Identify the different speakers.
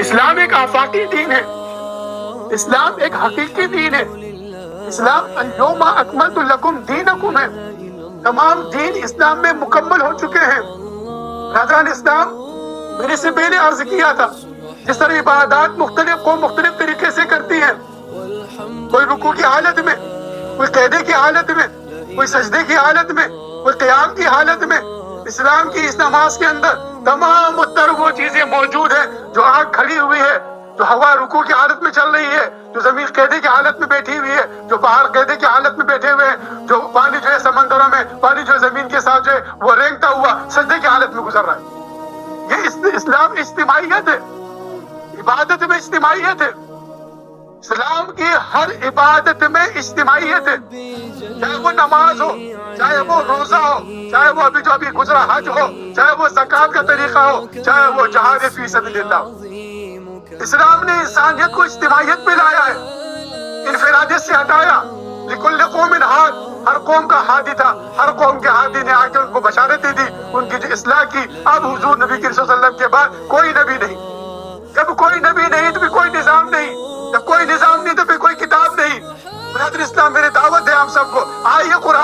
Speaker 1: اسلام ایک آفاقی دین ہے، اسلام ایک حقیقی دین ہے۔ اسلام الیوم اکملت لکم دینکم ہے، تمام دین اسلام میں مکمل ہو چکے ہیں۔ حضران اسلام، میں نے سے پہلے عرض کیا تھا، جس طرح عبادات مختلف قوم مختلف طریقے سے کرتی ہیں، کوئی رکوع کی حالت میں، کوئی قیدے کی حالت میں، کوئی سجدے کی حالت میں، کوئی قیام کی حالت میں۔ اسلام کی اس نماز کے اندر تمام اتر وہ چیزیں موجود ہیں، جو آنکھ کھڑی ہوئی ہے، جو ہوا رکوع کی حالت میں چل رہی ہے، جو زمین قیدے کی حالت میں بیٹھی ہوئی ہے، جو پہاڑ قیدے کی حالت میں بیٹھے ہوئے ہیں، جو پانی جو ہے سمندروں میں، پانی جو ہے زمین کے ساتھ جو ہے وہ رینگتا ہوا سجدے کی حالت میں گزر رہا ہے۔ یہ اسلام اجتماعیت ہے، عبادت میں اجتماعیت ہے۔ اسلام کی ہر عبادت میں اجتماعیت ہے، چاہے وہ نماز ہو، چاہے وہ روزہ ہو، چاہے وہ ابھی جو ابھی گزرا حج ہو، چاہے وہ زکوٰۃ کا طریقہ ہو، چاہے وہ جہاد فی سبیل اللہ ہو۔ اسلام نے انسانیت کو اجتماعیت پہ لایا ہے، انفرادیت سے ہٹایا۔ لکل قوم ہاد، ہر قوم کا ہادی تھا، ہر قوم کے ہادی نے آ کے ان کو بشارتیں دی، ان کی جو اصلاح کی۔ اب حضور نبی کریم صلی اللہ علیہ وسلم کے بعد کوئی نبی نہیں، جب کوئی نبی نہیں تو پھر کوئی نظام نہیں، جب کوئی نظام نہیں تو پھر کوئی کتاب نہیں۔ برادر اسلام، میرے دعوت ہے آپ سب کو، آئیے قرآن